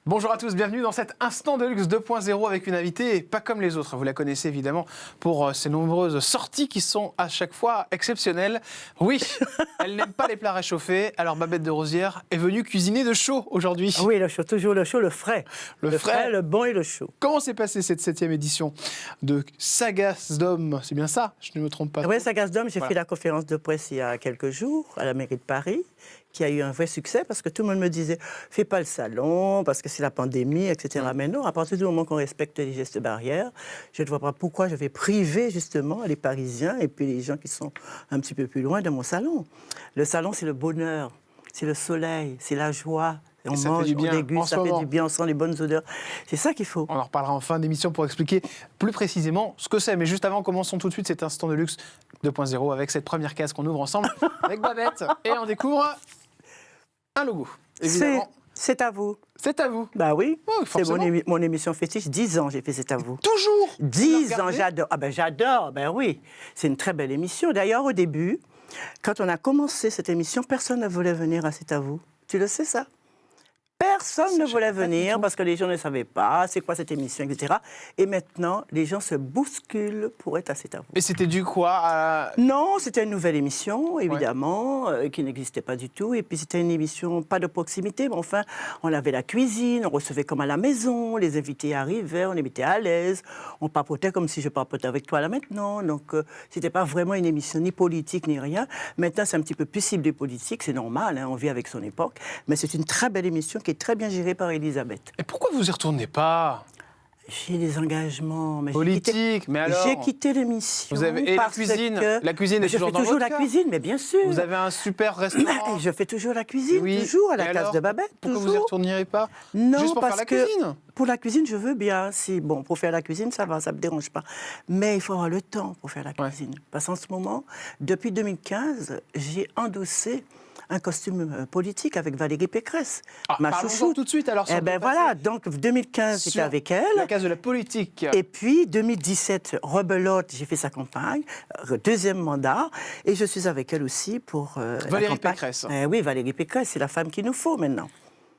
Bonjour à tous, bienvenue dans cet Instant de Luxe 2.0 avec une invitée pas comme les autres. Vous la connaissez évidemment pour ses nombreuses sorties qui sont à chaque fois exceptionnelles. Oui, elle n'aime pas les plats réchauffés, alors Babette de Rosière est venue cuisiner de chaud aujourd'hui. Oui, le chaud, toujours le chaud, le frais. Le frais, le bon et le chaud. Comment s'est passée cette 7e édition de Sagas d'Hommes? C'est bien ça, je ne me trompe pas. Oui, Sagas d'Hommes, j'ai Voilà. fait la conférence de presse il y a quelques jours à la mairie de Paris, qui a eu un vrai succès parce que tout le monde me disait « fais pas le salon parce que c'est la pandémie, etc. » Mais non, à partir du moment qu'on respecte les gestes barrières, je ne vois pas pourquoi je vais priver justement les Parisiens et puis les gens qui sont un petit peu plus loin de mon salon. Le salon, c'est le bonheur, c'est le soleil, c'est la joie. On ça mange, fait du bien, on déguste, en ce ça fait moment. du bien, on sent les bonnes odeurs. C'est ça qu'il faut. On en reparlera en fin d'émission pour expliquer plus précisément ce que c'est. Mais juste avant, commençons tout de suite cet Instant de Luxe 2.0 avec cette première case qu'on ouvre ensemble avec Babette. Et on découvre un logo, évidemment. C'est à vous. C'est à vous. Bah oui, Oh, c'est forcément. mon émission fétiche. 10 ans, j'ai fait C'est à vous. Toujours 10 ans, regardez j'adore. Ah ben j'adore, ben oui. C'est une très belle émission. D'ailleurs, au début, quand on a commencé cette émission, personne ne voulait venir à C'est à vous. Tu le sais, ça? Personne ne voulait venir parce que les gens ne savaient pas c'est quoi cette émission, etc. Et maintenant, les gens se bousculent pour être à C'est à vous. Et c'était dû quoi à... Non, c'était une nouvelle émission, évidemment, qui n'existait pas du tout. Et puis c'était une émission pas de proximité, mais enfin, on avait la cuisine, on recevait comme à la maison, les invités arrivaient, on les mettait à l'aise, on papotait comme si je papotais avec toi là maintenant. Donc c'était pas vraiment une émission ni politique ni rien. Maintenant, c'est un petit peu plus ciblé politique, c'est normal, hein, on vit avec son époque. Mais c'est une très belle émission qui est très bien gérée par Elisabeth. Et pourquoi vous y retournez pas? J'ai des engagements. Mais Politique, mais alors j'ai quitté l'émission. Vous avez... Et la parce cuisine que... La cuisine est Je toujours fais dans toujours votre la cœur. cuisine, mais bien sûr. Vous avez un super restaurant. Je fais toujours la cuisine, Oui. toujours à la Et case alors, de Babette. Pourquoi vous toujours. y retournerez pas? Non, Juste pour parce faire la que cuisine? pour la cuisine, je veux bien. Si, bon, pour faire la cuisine, ça va, ça me dérange pas. Mais il faut avoir le temps pour faire la cuisine. Parce qu'en ce moment, depuis 2015, j'ai endossé un costume politique avec Valérie Pécresse, ma Parlons-en chouchoute. tout de suite alors. Eh ben voilà, donc 2015, j'étais Sur avec elle. la case de la politique. Et puis, 2017, rebelote, j'ai fait sa campagne, deuxième mandat, et je suis avec elle aussi pour Valérie la campagne. Pécresse. Oui, Valérie Pécresse, c'est la femme qu'il nous faut maintenant.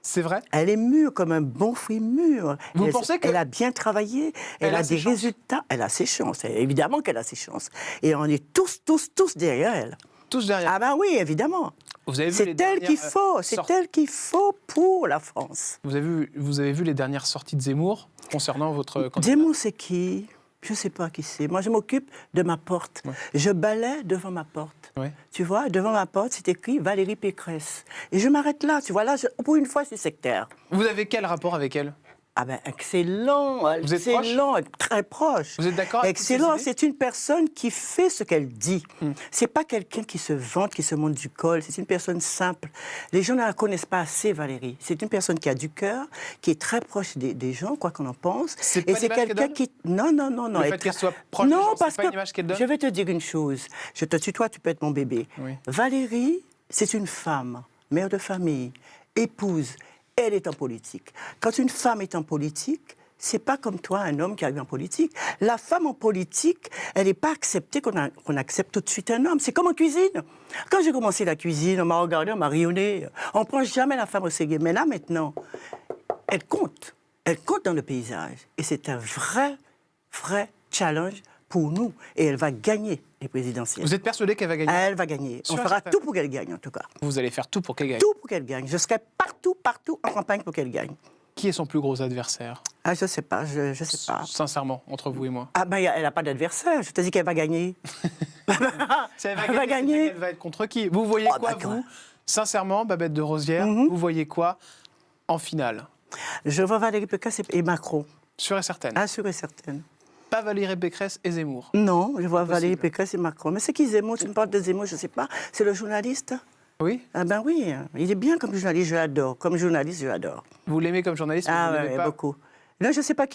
C'est vrai? Elle est mûre comme un bon fruit mûr. Vous pensez que... Elle a bien travaillé, elle a des résultats, elle a ses chances, évidemment qu'elle a ses chances. Et on est tous derrière elle. Tous derrière. Ah ben oui, évidemment. Vous avez vu C'est les elle dernières qu'il faut, c'est sorties- elle qu'il faut pour la France. Vous avez vu les dernières sorties de Zemmour concernant votre candidat? Zemmour, c'est qui? Je ne sais pas qui c'est. Moi, je m'occupe de ma porte. Ouais. Je balaie devant ma porte. Ouais. Tu vois, devant ma porte, c'est écrit Valérie Pécresse. Et je m'arrête là. Tu vois, là, pour une fois, je suis sectaire. Vous avez quel rapport avec elle? Ah ben, excellent. Vous êtes proche? Excellent, très proche. Vous êtes d'accord avec toutes ces Excellent, idées? c'est une personne qui fait ce qu'elle dit. C'est pas quelqu'un qui se vante, qui se monte du col. C'est une personne simple. Les gens ne la connaissent pas assez, Valérie. C'est une personne qui a du cœur, qui est très proche des gens, quoi qu'on en pense. C'est Et pas c'est l'image qu'elle quelqu'un donne? qui... Non. Le fait qu'elle soit proche des Non, gens, c'est parce pas que une image qu'elle donne? je vais te dire une chose. Je te tutoie, tu peux être mon bébé. Oui. Valérie, c'est une femme, mère de famille, épouse. Elle est en politique. Quand une femme est en politique, c'est pas comme toi, un homme qui a eu en politique. La femme en politique, elle n'est pas acceptée qu'on accepte tout de suite un homme. C'est comme en cuisine. Quand j'ai commencé la cuisine, on m'a regardé, on m'a rayonné. On ne prend jamais la femme au sérieux. Mais là, maintenant, elle compte. Elle compte dans le paysage. Et c'est un vrai challenge pour nous. Et elle va gagner les présidentielles. Vous êtes persuadé qu'elle va gagner? Elle va gagner. Sûr On et fera certain. tout pour qu'elle gagne, en tout cas. Vous allez faire tout pour qu'elle gagne. Tout pour qu'elle gagne. Je serai partout en campagne pour qu'elle gagne. Qui est son plus gros adversaire? Ah, je sais pas, je sais pas. Sincèrement, entre vous et moi. Ah ben, elle n'a pas d'adversaire. Je te dis qu'elle va gagner. Si elle Elle va gagner. Elle va être contre qui? Vous voyez Oh, quoi, d'accord. vous? Sincèrement, Babette de Rosière, vous voyez quoi en finale? Je vois Valérie Pécresse et Macron. Sûre et certaine. Ah, sûre et certaine. Pas Valérie Pécresse et Zemmour. Non, je vois Impossible. Valérie Pécresse et Macron. Mais c'est qui Zemmour? Tu me parles de Zemmour, je ne sais pas. C'est le journaliste? Oui? Ah ben oui, il est bien comme journaliste, je l'adore. Comme journaliste, je l'adore. Vous l'aimez comme journaliste, mais Ah vous ouais, l'aimez ouais, pas? beaucoup. Non, je ne sais pas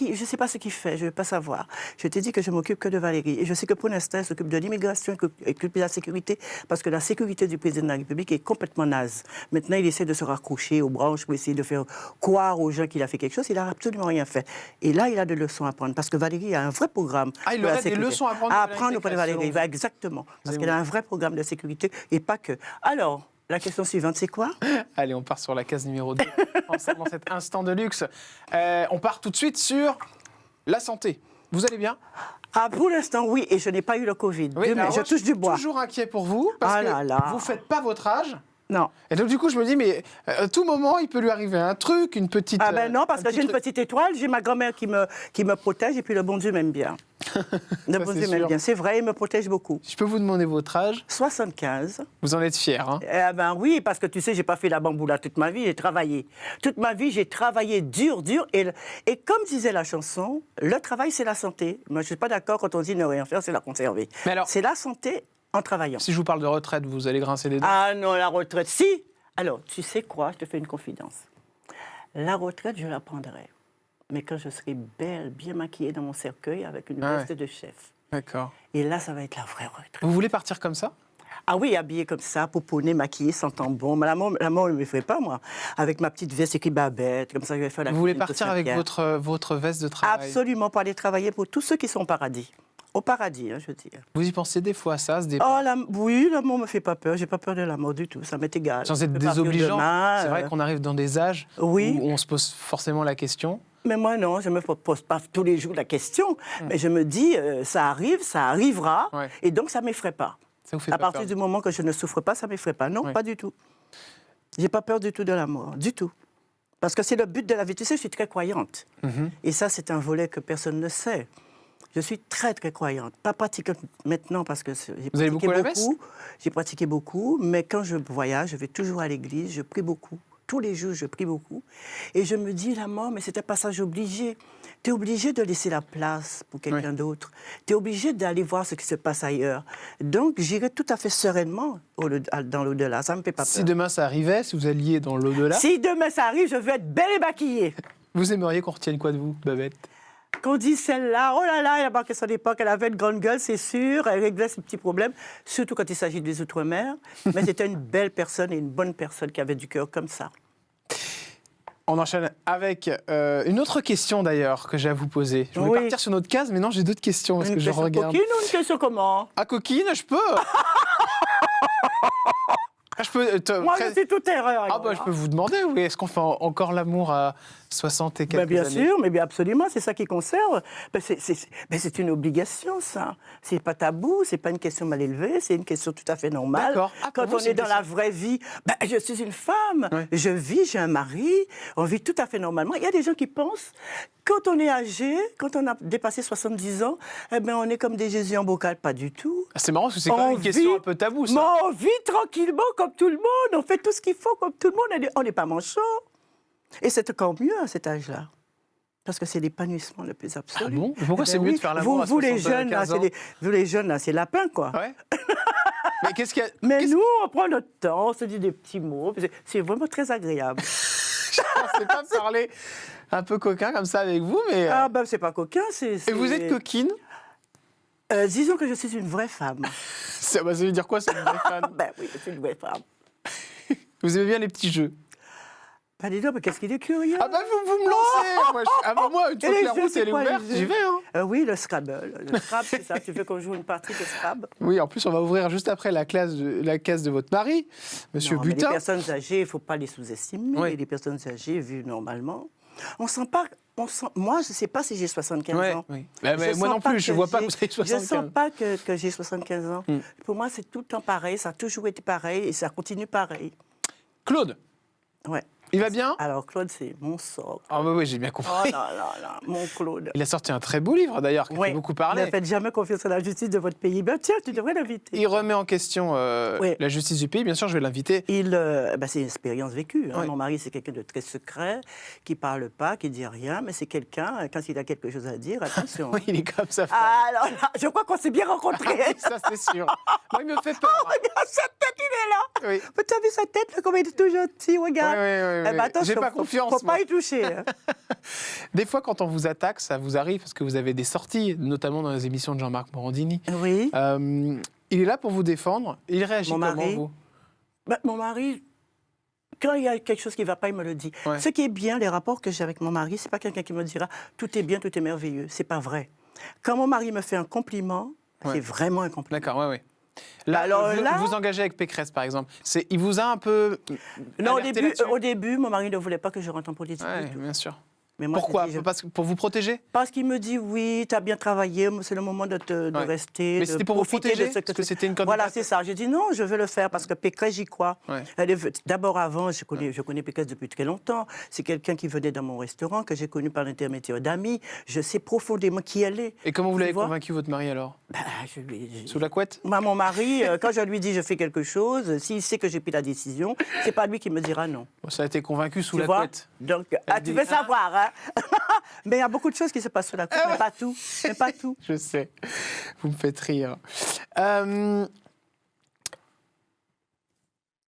ce qu'il fait, je ne veux pas savoir. Je t'ai dit que je m'occupe que de Valérie. Et je sais que pour l'instant, elle s'occupe de l'immigration et s'occupe de la sécurité, parce que la sécurité du président de la République est complètement naze. Maintenant, il essaie de se raccrocher aux branches pour essayer de faire croire aux gens qu'il a fait quelque chose. Il n'a absolument rien fait. Et là, il a des leçons à prendre, parce que Valérie a un vrai programme. Ah, il de la aurait des sécurité. leçons à prendre de À Valérie apprendre auprès de Pécresse, Valérie, selon vous. exactement. Parce Zemmour. qu'elle a un vrai programme de sécurité et pas que. Alors, La question suivante, c'est quoi? Allez, on part sur la case numéro 2, ensemble dans cet instant de luxe. On part tout de suite sur la santé. Vous allez bien? Ah, pour l'instant, oui, et je n'ai pas eu le Covid. Oui, Dieu, mais alors je moi, touche du bois. Toujours inquiet pour vous, parce que vous ne faites pas votre âge. Non. Et donc, du coup, je me dis, mais à tout moment, il peut lui arriver un truc, une petite... Ah ben non, parce que j'ai une truc. petite étoile, j'ai ma grand-mère qui me protège, et puis le bon Dieu m'aime bien. Le bon c'est Dieu m'aime sûr. bien, c'est vrai, il me protège beaucoup. Je peux vous demander votre âge? 75. Vous en êtes fier, hein? Eh ben oui, parce que tu sais, j'ai pas fait la bamboula toute ma vie, j'ai travaillé. Toute ma vie, j'ai travaillé dur, et comme disait la chanson, le travail, c'est la santé. Moi, je suis pas d'accord quand on dit ne rien faire, c'est la conserver. Mais alors- C'est la santé en travaillant. Si je vous parle de retraite, vous allez grincer des dents? Ah non, la retraite, si. Alors, tu sais quoi, je te fais une confidence. La retraite, je la prendrai. Mais quand je serai belle, bien maquillée dans mon cercueil, avec une Ah veste de chef. D'accord. Et là, ça va être la vraie retraite. Vous voulez partir comme ça? Ah oui, habillée comme ça, pouponnée, maquillée, sentant bon. Mais la mort ne me ferait pas, moi. Avec ma petite veste écrit Babette, comme ça, je vais faire la Vous voulez cuisine partir toute avec Saint-Pierre. votre veste de travail? Absolument, pour aller travailler pour tous ceux qui sont au paradis. Au paradis, hein, je veux dire. Vous y pensez des fois, ça, ce départ? Oh, oui, l'amour me fait pas peur. J'ai pas peur de la mort du tout. Ça m'est égal. Sans être Je peux partir désobligeant, demain, c'est vrai qu'on arrive dans des âges oui. où on se pose forcément la question. Mais moi, non, je ne me pose pas tous les jours la question. Mais je me dis, ça arrive, ça arrivera. Ouais. Et donc, ça ne m'effraie pas. Ça vous fait À pas partir peur? du moment que je ne souffre pas, ça ne m'effraie pas. Non, Ouais. pas du tout. J'ai pas peur du tout de la mort, du tout. Parce que c'est le but de la vie. Tu sais, je suis très croyante. Et ça, c'est un volet que personne ne sait. Je suis très, très croyante. Pas pratiquante maintenant parce que j'ai Vous allez pratiqué beaucoup à la messe? J'ai pratiqué beaucoup, mais quand je voyage, je vais toujours à l'église, je prie beaucoup. Tous les jours, je prie beaucoup. Et je me dis, la mort, mais c'est un passage obligé. Tu es obligé de laisser la place pour quelqu'un d'autre. Tu es obligé d'aller voir ce qui se passe ailleurs. Donc, j'irai tout à fait sereinement dans l'au-delà. Ça ne me fait pas peur. Si demain ça arrivait, si vous alliez dans l'au-delà, Si demain ça arrive, je veux être belle et maquillée. vous aimeriez qu'on retienne quoi de vous, Babette? Qu'on dit celle-là, oh là là, elle a marqué son époque, elle avait une grande gueule, c'est sûr, elle réglait ses petits problèmes, surtout quand il s'agit des Outre-mer. Mais c'était une belle personne et une bonne personne qui avait du cœur comme ça. On enchaîne avec une autre question d'ailleurs que j'ai à vous poser. Je voulais Oui. partir sur notre case, mais non, j'ai d'autres questions parce Une que je question regarde. coquine ou une question comment? Ah, coquine, je peux Ah, je peux Moi, je suis toute erreur. Ah, alors, bah, je peux vous demander, oui, est-ce qu'on fait encore l'amour à 60 et quelques Ben, bien années? sûr, mais bien absolument, c'est ça qui conserve. Ben, c'est une obligation, ça. C'est pas tabou, c'est pas une question mal élevée, c'est une question tout à fait normale. D'accord. Ah, pour Quand vous, on c'est est une dans question. la vraie vie, ben, je suis une femme, Ouais. je vis, j'ai un mari, on vit tout à fait normalement. Il y a des gens qui pensent, quand on est âgé, quand on a dépassé 70 ans, eh ben, on est comme des Jésus en bocal. Pas du tout. Ah, c'est marrant parce que c'est quand même On une question vit- un peu taboue, ça. Mais on vit tranquillement comme tout le monde, on fait tout ce qu'il faut comme tout le monde, on n'est pas manchot. Et c'est encore mieux à cet âge-là. Parce que c'est l'épanouissement le plus absolu. Ah bon? Pourquoi Eh c'est ben mieux oui. de faire l'amour à vous, les 75 jeunes, là, ans? vous les jeunes, là, c'est lapin, quoi. Ouais. Mais qu'est-ce qu'il y a... Mais qu'est-ce- nous, on prend notre temps, on se dit des petits mots. C'est vraiment très agréable. Je pensais pas parler un peu coquin comme ça avec vous, mais... Ah ben, c'est pas coquin, c'est... Et vous êtes coquine? Disons que je suis une vraie femme. Ça veut dire quoi, c'est une vraie fan? Ben oui, je suis une vraie femme. Vous aimez bien les petits jeux? Ben dis donc, mais qu'est-ce qu'il est curieux. Ah bah vous me lancez moi, ah bah moi, une fois Et que les la jeux, route c'est elle est quoi, les ouverte, jeux j'y vais. Hein. Oui, le Scrabble. Le Scrabble, c'est ça. Tu veux qu'on joue une partie de Scrabble? Oui, en plus on va ouvrir juste après la case de votre mari, Monsieur Non, mais Butin. les personnes âgées, il ne faut pas les sous-estimer. Oui. Les personnes âgées, vues normalement, on sent pas... Moi, je ne sais pas si j'ai 75 Ouais, ans. oui. Bah, mais Je moi sens non plus, je ne vois pas que j'ai- vous avez 75. Je ne sens pas que j'ai 75 ans. Pour moi, c'est tout le temps pareil. Ça a toujours été pareil et ça continue pareil. Claude, Ouais. il va bien? Alors, Claude, c'est mon sort. Ah bah oui, j'ai bien Oh compris. là là là, mon Claude. Il a sorti un très beau livre d'ailleurs, qui Ouais. fait beaucoup Ne parler. faites jamais confiance à la justice de votre pays. Ben, tiens, tu devrais l'inviter. Il remet en question Oui. la justice du pays, bien sûr, je vais l'inviter. C'est une expérience vécue. Hein. Ouais. Mon mari, c'est quelqu'un de très secret, qui parle pas, qui dit rien, mais c'est quelqu'un, quand il a quelque chose à dire, attention. Oui, il est comme ça. Alors là, je crois qu'on s'est bien rencontrés. Ça c'est sûr. Moi, il me fait peur. hein. Regarde sa tête, il est là. Oui. Mais tu as vu sa tête, là, comme il est tout gentil, regarde. Oui, oui, oui, Eh ben, oui. attention, J'ai pas confiance, Faut moi. pas y toucher. hein. Des fois, quand on vous attaque, ça vous arrive parce que vous avez des sorties, notamment dans les émissions de Jean-Marc Morandini. Oui. Il est là pour vous défendre. Il réagit Mon comment, mari. vous? Mon mari, quand il y a quelque chose qui ne va pas, il me le dit. Ouais. Ce qui est bien, les rapports que j'ai avec mon mari, c'est pas quelqu'un qui me dira tout est bien, tout est merveilleux. C'est pas vrai. Quand mon mari me fait un compliment, Ouais. c'est vraiment un compliment. D'accord, ouais, ouais. Là, Alors vous, là- vous engagez avec Pécresse, par exemple. Il vous a un peu Non, alerté là-dessus au début, mon mari ne voulait pas que je rentre en politique. Ouais, du tout. bien sûr. Mais moi, Pourquoi j'ai dit, Pour vous protéger Parce qu'il me dit oui, tu as bien travaillé, c'est le moment de Ouais. rester. Mais de c'était pour vous profiter protéger de ce parce que c'était une candidate. Voilà, c'est ça. J'ai dit non, je veux le faire parce que Pécresse, j'y crois. Ouais. D'abord, avant, je connais Pécresse depuis très longtemps. C'est quelqu'un qui venait dans mon restaurant, que j'ai connu par l'intermédiaire d'amis. Je sais profondément qui elle est. Et comment vous Tu l'avez vois convaincu, votre mari, alors Ben, je Sous la couette Moi, mon mari, quand je lui dis je fais quelque chose, s'il sait que j'ai pris la décision, c'est pas lui qui me dira non. Bon, ça a été convaincu sous Tu la vois. couette. Donc, Elle tu dit, veux savoir, hein. Mais il y a beaucoup de choses qui se passent sous la couette, mais pas tout. Mais pas tout. Je sais. Vous me faites rire.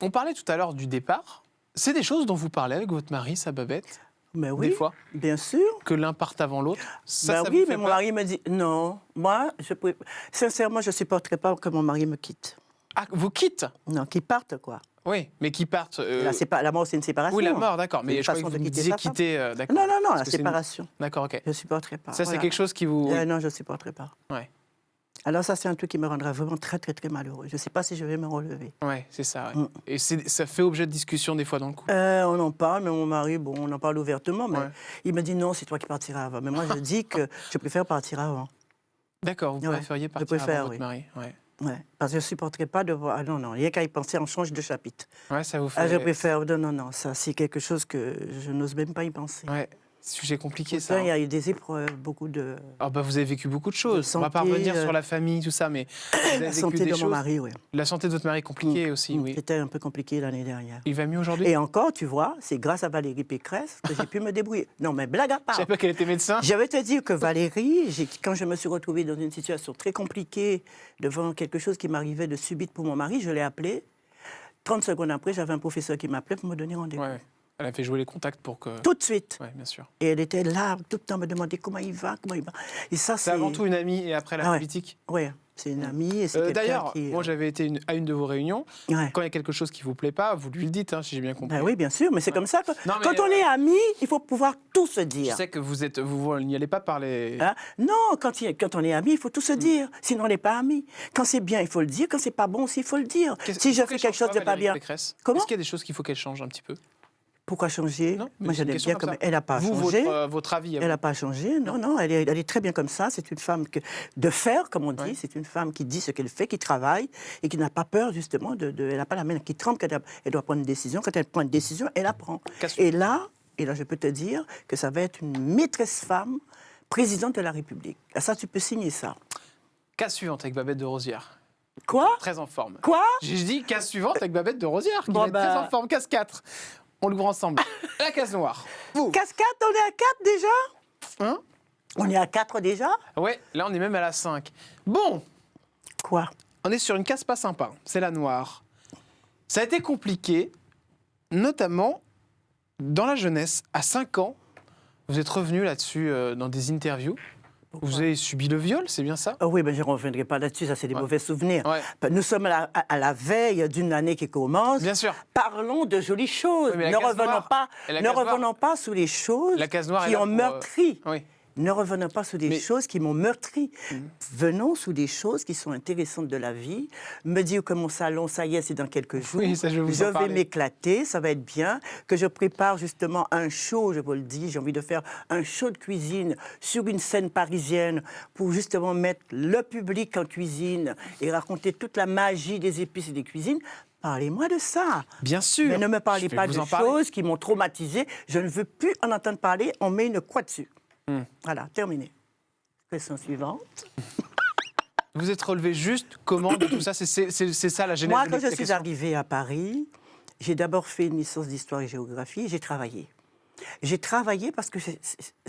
On parlait tout à l'heure du départ. C'est des choses dont vous parlez avec votre mari, ça, Babette Mais oui, Des fois bien sûr. Que l'un parte avant l'autre ça Ben vous oui, fait mais mon peur mari me dit non. Moi, sincèrement, je ne supporterais pas que mon mari me quitte. Ah, vous quitte Non, qu'il parte, quoi. Oui, mais qui partent. La mort, c'est une séparation. Oui, la mort, d'accord. C'est Mais une je crois façon que de vous me quitter disiez sa femme. quitter. D'accord. Non, non, non, Parce la que c'est une- séparation. D'accord, ok. Je ne supporterais pas. Ça, c'est Voilà. quelque chose qui vous. Non, je ne supporterais pas. Ouais, Alors ça, c'est un truc qui me rendra vraiment très, très, très malheureux. Je ne sais pas si je vais me relever. ouais, c'est ça. Ouais. Mm. Et ça fait objet de discussion des fois dans le couple. On en parle, mais mon mari, bon, on en parle ouvertement, mais Ouais. il me dit non, c'est toi qui partiras avant. Mais moi, je dis que je préfère partir avant. D'accord, vous Ouais, préfériez je partir préfère, avant votre oui. mari. Ouais. Ouais, parce que je ne supporterais pas de voir... Ah non, non, rien qu'à y penser, on change de chapitre. Ouais, ça vous fait. Ah, je préfère... Non, non, non, ça, c'est quelque chose que je n'ose même pas y penser. Ouais, sujet compliqué ça. Pourtant, il y hein. a eu des épreuves, beaucoup de... Alors, bah, vous avez vécu beaucoup de choses. On va pas santé, revenir sur la famille, tout ça, mais vous avez La vécu santé des de choses. mon mari, oui. La santé de votre mari est compliquée aussi, oui. C'était un peu compliqué l'année dernière. Il va mieux aujourd'hui Et encore, tu vois, c'est grâce à Valérie Pécresse que j'ai pu me débrouiller. Non, mais blague à Je part. savais pas qu'elle était médecin. Je vais te dire que Valérie, quand je me suis retrouvée dans une situation très compliquée, devant quelque chose qui m'arrivait de subite pour mon mari, je l'ai appelée. 30 secondes après, j'avais un professeur qui m'appelait pour me donner rendez-vous. Ouais, elle a fait jouer les contacts pour que. Tout de suite. Ouais, bien sûr. Et elle était là, tout le temps, me demander comment il va, comment il va. Et ça, C'est avant tout une amie et après la Ah ouais. politique. Oui, c'est une amie et c'est quelqu'un D'ailleurs, qui... moi j'avais été à une de vos réunions. Ouais. Quand il y a quelque chose qui vous plaît pas, vous lui le dites, hein, si j'ai bien compris. Ben oui, bien sûr, mais c'est comme ça que Non, mais, quand on est amis, il faut pouvoir tout se Je dire. sais que vous n'y allez pas parler. Hein? Non, quand on est amis, il faut tout se dire. Sinon, on n'est pas amis. Quand c'est bien, il faut le dire. Quand c'est pas bon aussi, il faut le dire. Si je fais quelque chose de pas bien, comment? Est-ce qu'il y a des choses qu'il faut qu'elle change un petit peu? Pourquoi changer? Non, mais Moi, c'est je une l'aime question bien comme comme ça. elle n'a pas Vous, changé. votre avis à Elle vous. n'a pas changé. Non, non, elle est très bien comme ça. C'est une femme de fer, comme on dit. Ouais. C'est une femme qui dit ce qu'elle fait, qui travaille et qui n'a pas peur, justement. Elle n'a pas la main qui tremble quand elle doit prendre une décision. Quand elle prend une décision, elle la prend. Et là, je peux te dire que ça va être une maîtresse femme présidente de la République. Ah, ça, tu peux signer ça. Case suivante avec Babette de Rosière. Quoi? Très en forme. Quoi? J'ai dit case suivante avec Babette de Rosière, qui Bon, va être très bah. en forme. Case 4. On l'ouvre ensemble. La case noire. Vous. Cascade, on est à 4 déjà? Hein? On est à 4 déjà? Ouais, là on est même à la 5. Bon, Quoi? on est sur une case pas sympa. C'est la noire. Ça a été compliqué, notamment dans la jeunesse. À 5 ans, vous êtes revenu là-dessus dans des interviews. Vous avez subi le viol, c'est bien ça? Ah oui, je ne reviendrai pas là-dessus, ça c'est des mauvais souvenirs. Ouais. Nous sommes à la veille d'une année qui commence. Bien sûr. Parlons de jolies choses. Oui, mais la ne case revenons noire- pas, et la ne case noire- revenons pas sous les choses La case noire est qui là ont pour, meurtri. Oui. Ne revenons pas sous des Mais- choses qui m'ont meurtri. Venons sous des choses qui sont intéressantes de la vie. Me dire que mon salon, ça y est, c'est dans quelques jours. Oui, ça, je vais vous en vais parler. m'éclater, ça va être bien. Que je prépare justement un show, je vous le dis, j'ai envie de faire un show de cuisine sur une scène parisienne pour justement mettre le public en cuisine et raconter toute la magie des épices et des cuisines. Parlez-moi de ça. Bien sûr. Mais ne me parlez Je vais pas vous de en parler. choses qui m'ont traumatisé. Je ne veux plus en entendre parler. On met une croix dessus. Voilà, terminé. Question suivante. Vous êtes relevé juste comment de tout ça? C'est ça la genèse Moi, de quand je suis l'explication. arrivée à Paris, j'ai d'abord fait une licence d'histoire et géographie et j'ai travaillé. J'ai travaillé parce que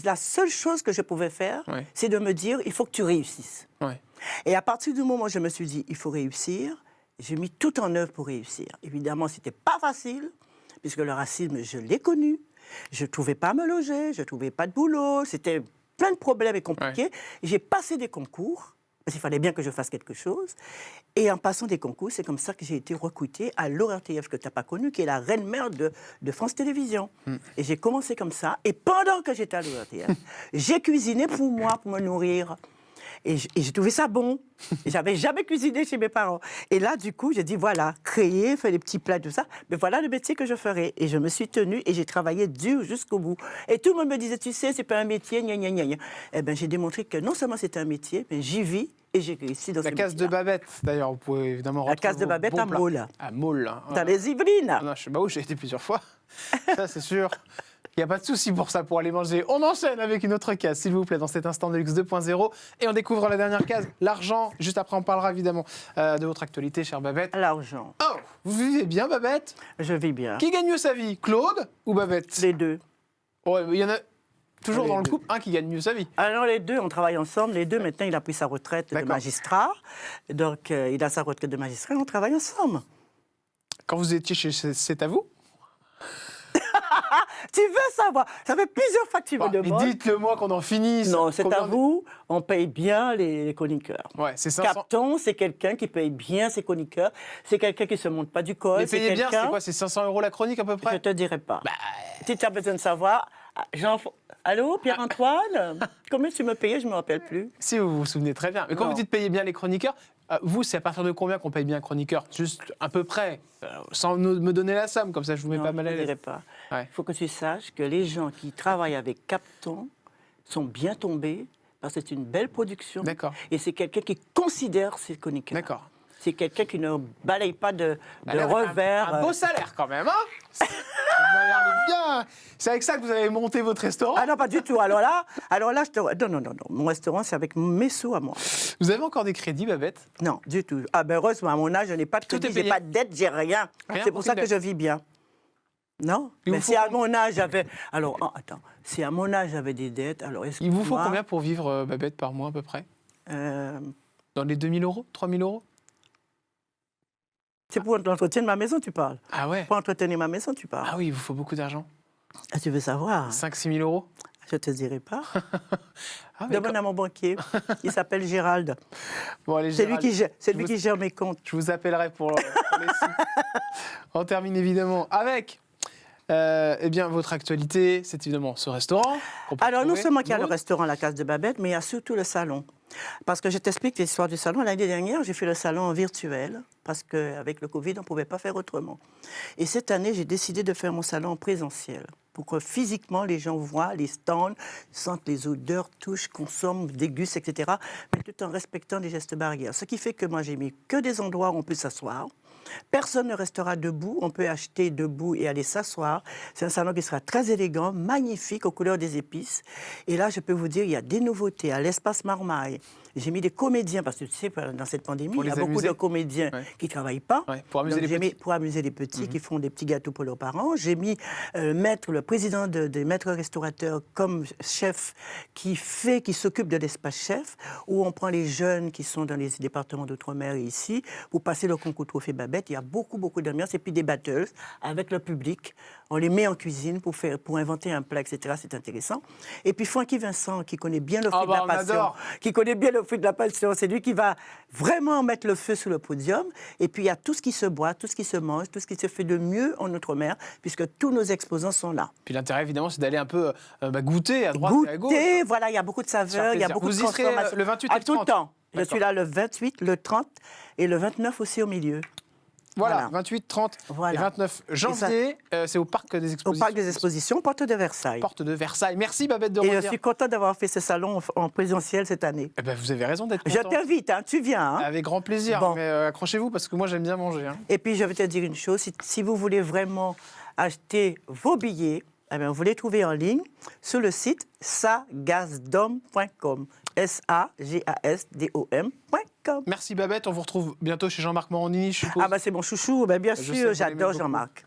la seule chose que je pouvais faire, Ouais. c'est de me dire, il faut que tu réussisses. Ouais. Et à partir du moment où je me suis dit, il faut réussir, j'ai mis tout en œuvre pour réussir. Évidemment, ce n'était pas facile, puisque le racisme, je l'ai connu. Je ne trouvais pas à me loger, je ne trouvais pas de boulot, c'était plein de problèmes et compliqués. Ouais. J'ai passé des concours, parce qu'il fallait bien que je fasse quelque chose. Et en passant des concours, c'est comme ça que j'ai été recrutée à l'ORTF, que tu n'as pas connu, qui est la reine-mère de France Télévisions. Et j'ai commencé comme ça. Et pendant que j'étais à l'ORTF, j'ai cuisiné pour moi, pour me nourrir. Et j'ai trouvé ça bon. Et j'avais jamais cuisiné chez mes parents. Et là, du coup, j'ai dit, voilà, créer, faire des petits plats, tout ça. Mais voilà le métier que je ferai. Et je me suis tenue et j'ai travaillé dur jusqu'au bout. Et tout le monde me disait, tu sais, c'est pas un métier, gna gna gna gna. Eh bien, j'ai démontré que non seulement c'est un métier, mais j'y vis et j'ai réussi dans ce métier. La case de Babette, d'ailleurs, vous pouvez évidemment La retrouver case de Babette vos à plats. Maule. À Maule. Hein. Dans les Yvelines. Ah non, je sais pas où, j'ai été plusieurs fois. Ça, c'est sûr. Il n'y a pas de souci pour ça, pour aller manger. On enchaîne avec une autre case, s'il vous plaît, dans cet instant de luxe 2.0. Et on découvre la dernière case, l'argent. Juste après, on parlera évidemment de votre actualité, chère Babette. L'argent. Oh, vous vivez bien, Babette? Je vis bien. Qui gagne mieux sa vie, Claude ou Babette? Les deux. Ouais, il y en a toujours Les dans le deux. couple un qui gagne mieux sa vie. Alors les deux, on travaille ensemble. Les deux, maintenant, il a pris sa retraite de D'accord. magistrat. Donc, il a sa retraite de magistrat. On travaille ensemble. Quand vous étiez chez C'est à vous? Tu veux savoir? Ça fait plusieurs fois que tu me Mais demandes. dites-le moi qu'on en finisse. Non, c'est Combien à vous. On paye bien les chroniqueurs. Ouais, c'est 500. Capton, c'est quelqu'un qui paye bien ses chroniqueurs. C'est quelqu'un qui ne se monte pas du col. Mais payez bien, quelqu'un- c'est quoi? C'est 500 € la chronique à peu Je près? ne te dirai pas. Si tu as besoin de savoir. Allô, Pierre-Antoine? Combien tu me payais? Je ne me rappelle plus. Si vous vous souvenez très bien. Mais quand Non. vous dites payer bien les chroniqueurs, vous, c'est à partir de combien qu'on paye bien un chroniqueur? Juste à peu près, sans me donner la somme, comme ça je vous mets Non, pas mal à je ne l'aise. dirai pas. Il Ouais. faut que tu saches que les gens qui travaillent avec Capton sont bien tombés parce que c'est une belle production. D'accord. Et c'est quelqu'un qui considère ses chroniqueurs. D'accord. C'est quelqu'un qui ne balaye pas de Alors, revers. Un beau salaire quand même, hein? Vous m'avez l'air de bien. C'est avec ça que vous avez monté votre restaurant? Ah non, pas du tout. Alors là, je te... Non. Mon restaurant, c'est avec mes sous à moi. Vous avez encore des crédits, Babette? Non, du tout. Ah ben heureusement, à mon âge, je n'ai pas de Tout est crédit, j'ai payé. pas de dette, j'ai rien. Rien, C'est pour ça aucune que je vis bien. Non? Il Mais vous si faut à mon âge, j'avais... Alors, attends. Si à mon âge, j'avais des dettes, alors est-ce que Il vous faut moi, combien pour vivre, Babette, par mois à peu près? euh, Dans les 2 000 €? 3 000 €? C'est pour l'entretien de ma maison, tu parles. Ah ouais? Pour entretenir ma maison, tu parles. Ah oui, il vous faut beaucoup d'argent. Ah, tu veux savoir? 5 000 €? Je ne te dirai pas. Ah, mais Demande à mon banquier. Il s'appelle Gérald. Bon, allez, C'est lui Gérald, qui gère mes comptes. je vous appellerai pour les sous. On termine évidemment avec eh bien, votre actualité, c'est évidemment ce restaurant. qu'on peut Alors, non trouver. seulement qu'il y a le Oui. restaurant La Case de Babette, mais il y a surtout le salon. Parce que je t'explique l'histoire du salon. L'année dernière, j'ai fait le salon en virtuel, parce qu'avec le Covid, on ne pouvait pas faire autrement. Et cette année, j'ai décidé de faire mon salon en présentiel, pour que physiquement, les gens voient les stands, sentent les odeurs, touchent, consomment, dégustent, etc., mais tout en respectant les gestes barrières. Ce qui fait que moi, j'ai mis que des endroits où on peut s'asseoir. Personne ne restera debout. On peut acheter debout et aller s'asseoir. C'est un salon qui sera très élégant, magnifique, aux couleurs des épices. Et là, je peux vous dire, il y a des nouveautés à l'Espace Marmaille. J'ai mis des comédiens, parce que tu sais, dans cette pandémie, Pour il y a les beaucoup amuser. de comédiens Ouais. qui ne travaillent pas. Ouais, pour amuser Donc, les j'ai mis- petits. pour amuser les petits qui font des petits gâteaux pour leurs parents. J'ai mis le président des maîtres restaurateurs comme chef qui s'occupe de l'espace chef, où on prend les jeunes qui sont dans les départements d'outre-mer et ici, pour passer le concours Trophée Babette. Il y a beaucoup d'ambiance et puis des battles avec le public. On les met en cuisine pour inventer un plat, etc. C'est intéressant. Et puis Francky Vincent, qui connaît bien le fruit de la on passion, adore. qui connaît bien le fruit de la passion, c'est lui qui va vraiment mettre le feu sur le podium. Et puis il y a tout ce qui se boit, tout ce qui se mange, tout ce qui se fait de mieux en Outre-mer, puisque tous nos exposants sont là. Puis l'intérêt, évidemment, c'est d'aller un peu goûter à droite et à gauche. Goûter, voilà, il y a beaucoup de saveurs, il y a plaisir. beaucoup Vous de y serez, transformations. le 28 et Ah, le tout le 30. temps. Je D'accord. suis là le 28, le 30 et le 29 aussi au milieu. Voilà, Voilà. 28, 30 Voilà. et 29 janvier, c'est au Parc des Au Expositions. Parc des Expositions, porte de Versailles. Porte de Versailles. Merci Babette de Et je Rosière. suis contente d'avoir fait ce salon en présentiel cette année. Eh ben, vous avez raison d'être Je content. t'invite, hein, tu viens. Hein. Avec grand plaisir, Bon. mais accrochez-vous parce que moi j'aime bien manger. Hein. Et puis je vais te dire une chose, si vous voulez vraiment acheter vos billets, eh bien, vous les trouvez en ligne sur le site sagasdom.com. sagasdom.com. Merci Babette, on vous retrouve bientôt chez Jean-Marc Morandini, je suppose. Ah bah c'est mon chouchou, ben bien Je sais que sûr, vous j'adore l'aimez Jean-Marc.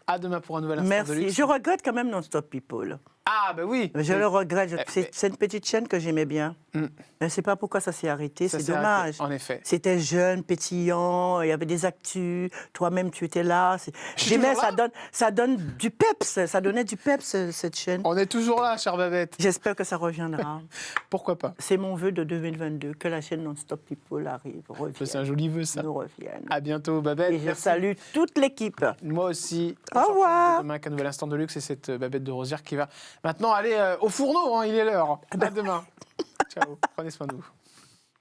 À demain pour un nouvel instant de Merci. luxe. Je regrette quand même Non-Stop People. Ah bah oui. Je le regrette. C'est une petite chaîne que j'aimais bien. Mm. Je ne sais pas pourquoi ça s'est arrêté. Ça C'est s'est dommage. arrêté, en effet. C'était jeune, pétillant, il y avait des actus. Toi-même, tu étais là. Je suis J'aimais, toujours là. ça donne du peps. Ça donnait du peps, cette chaîne. On est toujours là, chère Babette. J'espère que ça reviendra. Pourquoi pas? C'est mon vœu de 2022, que la chaîne Non-Stop People arrive, C'est un joli vœu, ça. nous revienne. À bientôt, Babette. Et je Merci. salue toute l'équipe. Moi aussi. Au revoir. Demain, un nouvel instant de luxe et cette Babette de Rosière qui va maintenant aller au fourneau. Hein, il est l'heure. À demain. Ciao. Prenez soin de vous.